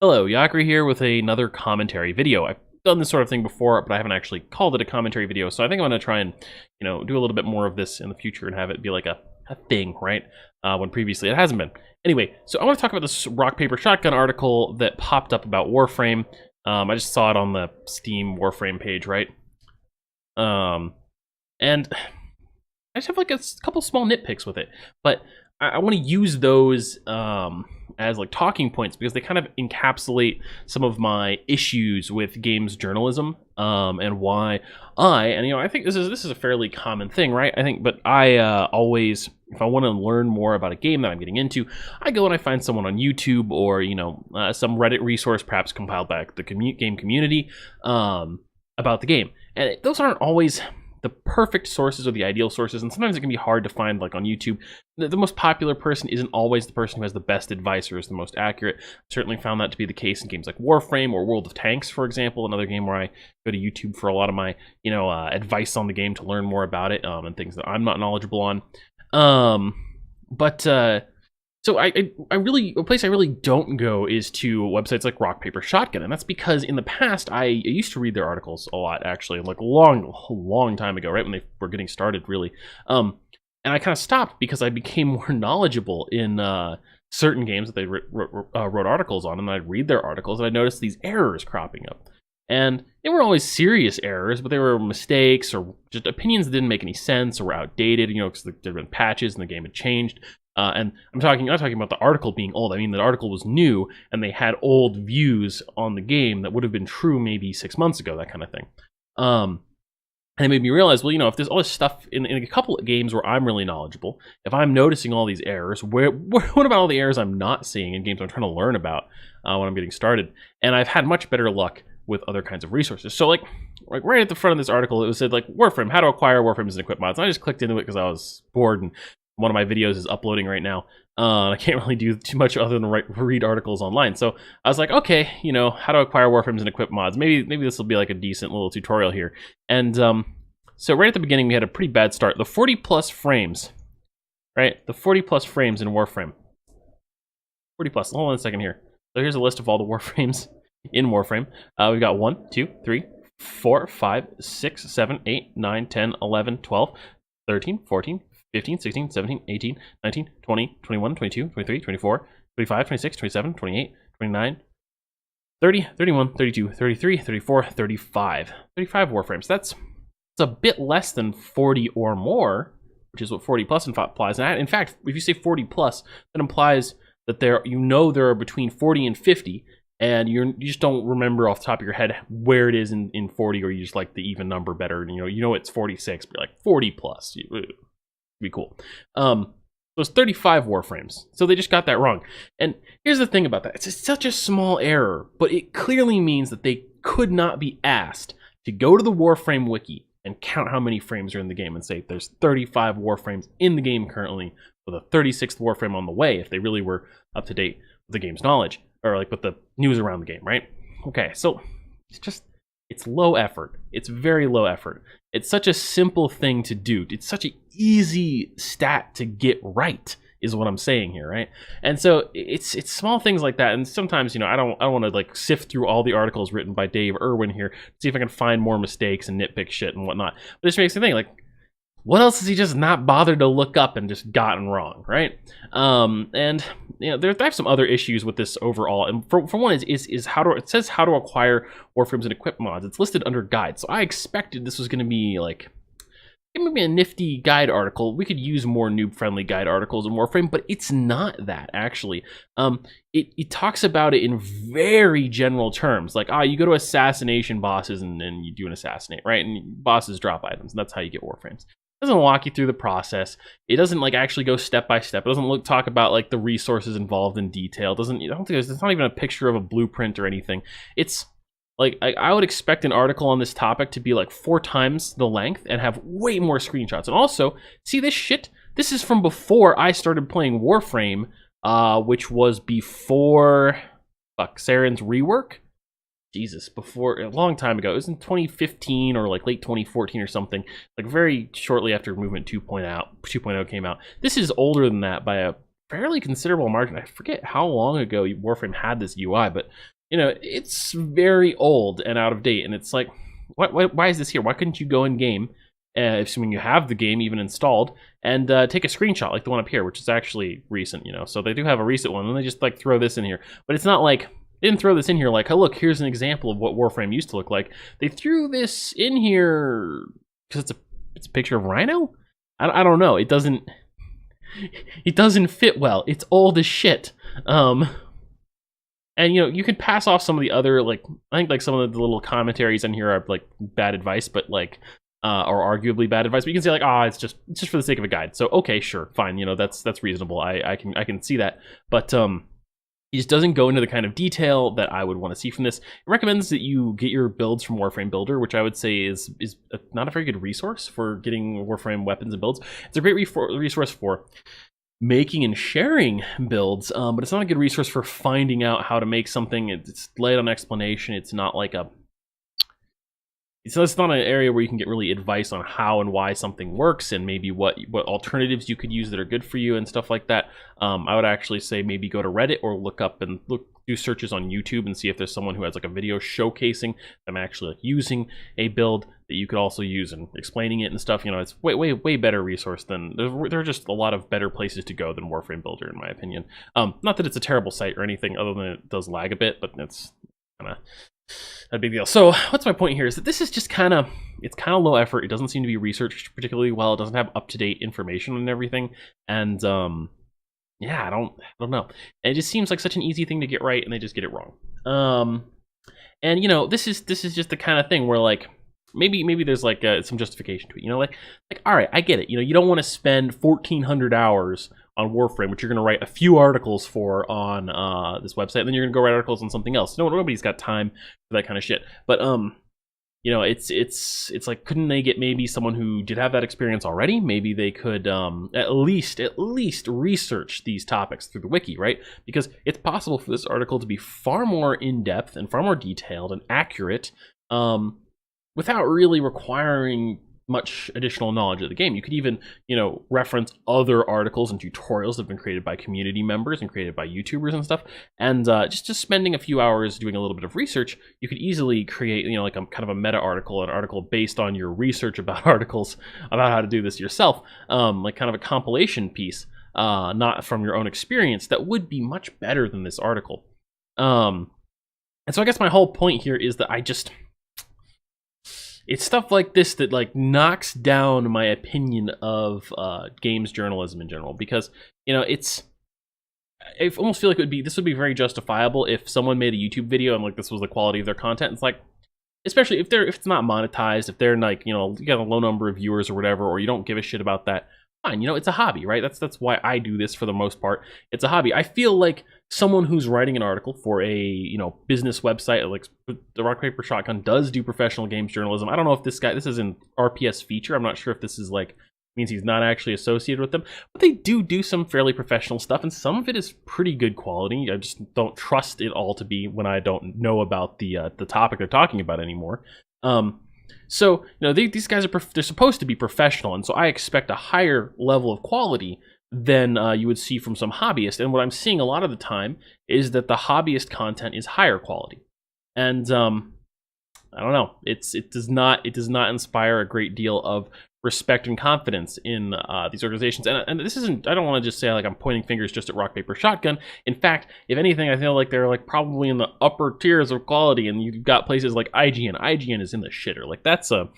Hello, Yakri here with another commentary video. I've done this sort of thing before, but I haven't actually called it a commentary video, so I think I'm going to try and, do a little bit more of this in the future and have it be like a thing, right? When previously it hasn't been. Anyway, so I want to talk about this Rock Paper Shotgun article that popped up about Warframe. I just saw it on the Steam Warframe page, right? And I just have like a couple small nitpicks with it, but I want to use those as like talking points because they kind of encapsulate some of my issues with games journalism and why I think this is a fairly common thing, right? But I always, if I want to learn more about a game that I'm getting into, I go and I find someone on YouTube or some Reddit resource perhaps compiled by the game community about the game, and those aren't always the perfect sources or the ideal sources, and sometimes it can be hard to find. Like on YouTube, the most popular person isn't always the person who has the best advice or is the most accurate. Certainly found that to be the case in games like Warframe or World of Tanks, for example, another game where I go to YouTube for a lot of my advice on the game to learn more about it and things that I'm not knowledgeable on. So a place I really don't go is to websites like Rock Paper Shotgun, and that's because in the past I used to read their articles a lot, actually, like a long time ago, right when they were getting started, really. And I kind of stopped because I became more knowledgeable in certain games that they wrote articles on, and I'd read their articles and I noticed these errors cropping up. And they weren't always serious errors, but they were mistakes or just opinions that didn't make any sense or were outdated, because there had been patches and the game had changed. And I'm not talking about the article being old. I mean, the article was new and they had old views on the game that would have been true maybe 6 months ago, that kind of thing. And it made me realize, well, if there's all this stuff in a couple of games where I'm really knowledgeable, if I'm noticing all these errors, what about all the errors I'm not seeing in games I'm trying to learn about when I'm getting started? And I've had much better luck with other kinds of resources. So like right at the front of this article, it said like Warframe, how to acquire Warframes and equip mods. And I just clicked into it because I was bored, and one of my videos is uploading right now. I can't really do too much other than read articles online. So I was like, okay, how to acquire Warframes and equip mods. Maybe this will be like a decent little tutorial here. And so right at the beginning, we had a pretty bad start. The 40 plus frames, right? The 40 plus frames in Warframe. 40 plus. Hold on a second here. So here's a list of all the Warframes in Warframe. We've got 1, 2, 3, 4, 5, 6, 7, 8, 9, 10, 11, 12, 13, 14, 15, 16, 17, 18, 19, 20, 21, 22, 23, 24, 25, 26, 27, 28, 29, 30, 31, 32, 33, 34, 35. 35 Warframes. That's a bit less than 40 or more, which is what 40 plus implies. And in fact, if you say 40 plus, that implies that there are between 40 and 50, and you just don't remember off the top of your head where it is in 40, or you just like the even number better. It's 46, but you're like 40 plus. Be cool. So it's 35 Warframes. So they just got that wrong. And here's the thing about that. It's such a small error, but it clearly means that they could not be asked to go to the Warframe wiki and count how many frames are in the game and say there's 35 Warframes in the game currently, with a 36th Warframe on the way, if they really were up to date with the game's knowledge, or like with the news around the game, right? Okay, so it's low effort. It's very low effort. It's such a simple thing to do. It's such an easy stat to get right, is what I'm saying here, right? And so it's small things like that. And sometimes, I don't want to like sift through all the articles written by Dave Irwin here to see if I can find more mistakes and nitpick shit and whatnot. But it just makes me think, like, what else has he just not bothered to look up and just gotten wrong, right? And I have some other issues with this overall. And for one is it says how to acquire Warframes and equip mods. It's listed under guide. So I expected this was going to be like maybe a nifty guide article. We could use more noob-friendly guide articles in Warframe, but it's not that, actually. It talks about it in very general terms, like, you go to assassination bosses and you do an assassinate, right? And bosses drop items, and that's how you get Warframes. It doesn't walk you through the process. It doesn't like actually go step by step. It doesn't talk about like the resources involved in detail. There's not even a picture of a blueprint or anything. It's like I would expect an article on this topic to be like 4 times the length and have way more screenshots. And also, see this shit? This is from before I started playing Warframe, which was before Saren's rework. Jesus, before a long time ago. It was in 2015 or like late 2014 or something, like very shortly after Movement 2.0 came out. This is older than that by a fairly considerable margin. I forget how long ago Warframe had this UI, but it's very old and out of date. And it's like, why is this here? Why couldn't you go in game, assuming you have the game even installed, and take a screenshot like the one up here, which is actually recent, So they do have a recent one, and they just like throw this in here. But it's not like they didn't throw this in here like, oh look, here's an example of what Warframe used to look like. They threw this in here because it's a picture of Rhino. I don't know. It doesn't fit well. It's old as shit. And you can pass off some of the other, like, I think like some of the little commentaries in here are like bad advice, but like or arguably bad advice. But you can say like, it's just for the sake of a guide. So okay, sure, fine. That's reasonable. I can see that. But it just doesn't go into the kind of detail that I would want to see from this. It recommends that you get your builds from Warframe Builder, which I would say is not a very good resource for getting Warframe weapons and builds. It's a great resource for making and sharing builds, but it's not a good resource for finding out how to make something. It's light on explanation. It's not like it's not an area where you can get really advice on how and why something works, and maybe what alternatives you could use that are good for you and stuff like that. I would actually say maybe go to Reddit or do searches on YouTube and see if there's someone who has like a video showcasing them actually like using a build that you could also use and explaining it and stuff. It's way better resource than there are just a lot of better places to go than Warframe Builder, in my opinion. Not that it's a terrible site or anything, other than it does lag a bit, but it's kind of a big deal. So what's my point here is that this is just kind of low effort. It doesn't seem to be researched particularly well. It doesn't have up-to-date information and everything, and yeah, I don't know. And it just seems like such an easy thing to get right, and they just get it wrong. And this is just the kind of thing where like maybe there's like some justification to it. Like all right, I get it. You don't want to spend 1,400 hours on Warframe, which you're going to write a few articles for on this website, and then you're going to go write articles on something else. Nobody's got time for that kind of shit. But it's like, couldn't they get maybe someone who did have that experience already? Maybe they could at least research these topics through the wiki, right? Because it's possible for this article to be far more in-depth and far more detailed and accurate without really requiring much additional knowledge of the game. You could even, reference other articles and tutorials that have been created by community members and created by YouTubers and stuff. And just spending a few hours doing a little bit of research, you could easily create, like a kind of a meta article, an article based on your research about articles about how to do this yourself, like kind of a compilation piece, not from your own experience, that would be much better than this article. And so I guess my whole point here is that it's stuff like this that like knocks down my opinion of games journalism in general, because I almost feel like this would be very justifiable if someone made a YouTube video and like this was the quality of their content. It's like, especially if it's not monetized, if they're like you got a low number of viewers or whatever, or you don't give a shit about that. Fine, it's a hobby, right? That's why I do this for the most part. It's a hobby. I feel like someone who's writing an article for a business website, like the Rock Paper Shotgun does do professional games journalism. I don't know if this is an RPS feature. I'm not sure if this is like means he's not actually associated with them, but they do some fairly professional stuff, and some of it is pretty good quality. I just don't trust it all to be when I don't know about the topic they're talking about anymore. So these guys they're supposed to be professional, and so I expect a higher level of quality than you would see from some hobbyist. And what I'm seeing a lot of the time is that the hobbyist content is higher quality, and I don't know. It does not inspire a great deal of respect and confidence in these organizations. And this isn't, I don't want to just say like I'm pointing fingers just at Rock Paper Shotgun. In fact, if anything, I feel like they're like probably in the upper tiers of quality, and you've got places like IGN. IGN is in the shitter. Like that's a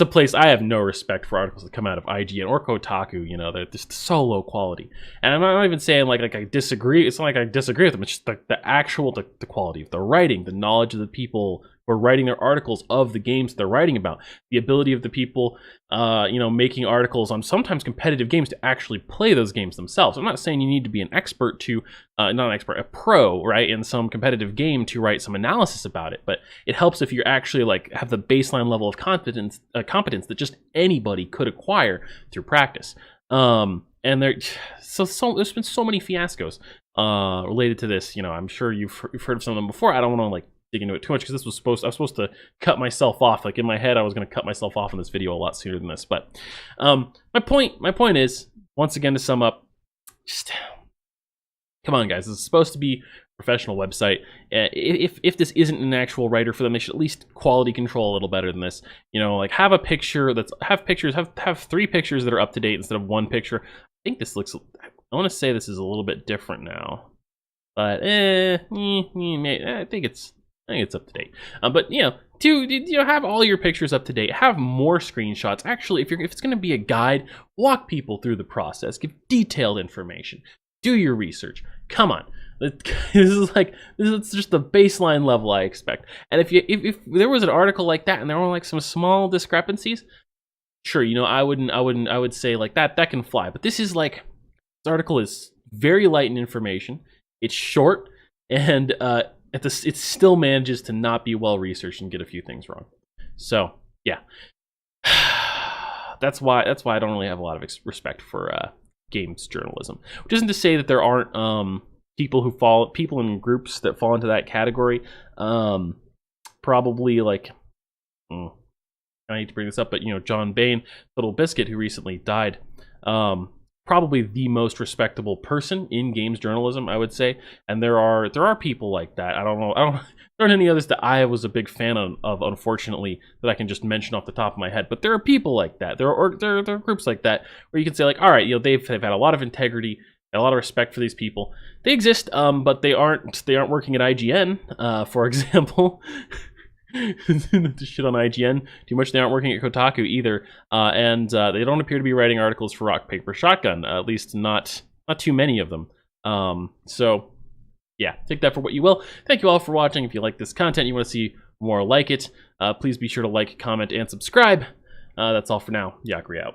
place I have no respect for articles that come out of IGN or Kotaku. They're just so low quality. And I'm not even saying like I disagree. It's not like I disagree with them. It's just the actual the quality of the writing, the knowledge of the people who are writing their articles of the games they're writing about, the ability of the people, making articles on sometimes competitive games to actually play those games themselves. I'm not saying you need to be an expert a pro, right, in some competitive game to write some analysis about it, but it helps if you actually like have the baseline level of competence that just anybody could acquire through practice. And there's been so many fiascos related to this. I'm sure you've heard of some of them before. I don't want to like dig into it too much because I was supposed to cut myself off. Like in my head, I was going to cut myself off in this video a lot sooner than this. But my point is, once again, to sum up, just come on, guys. This is supposed to be a professional website. If this isn't an actual writer for them, they should at least quality control a little better than this. You know, like have a picture have 3 pictures that are up to date instead of 1 picture. I think this looks. I want to say this is a little bit different now, but I think it's up to date. But to have all your pictures up to date, have more screenshots. Actually, if it's going to be a guide, walk people through the process, give detailed information, do your research. Come on, this is just the baseline level I expect. And if there was an article like that and there were like some small discrepancies, sure, I would say like that can fly. But this is like, this article is very light in information. It's short, and it still manages to not be well researched and get a few things wrong. So yeah, that's why I don't really have a lot of respect for games journalism. Which isn't to say that there aren't people in groups that fall into that category. Probably like, I hate to bring this up, but John Bain, Little Biscuit, who recently died. Probably the most respectable person in games journalism, I would say. And there are people like that. I don't know. There aren't any others that I was a big fan of, unfortunately, that I can just mention off the top of my head. But there are people like that. There are groups like that where you can say like, all right, they've had a lot of integrity, a lot of respect for these people. They exist, but they aren't working at IGN, for example. To shit on IGN too much. They aren't working at Kotaku either, and they don't appear to be writing articles for Rock Paper Shotgun. At least not too many of them. So yeah, take that for what you will. Thank you all for watching. If you like this content, you want to see more like it, please be sure to like, comment, and subscribe. That's all for now. Yakri out.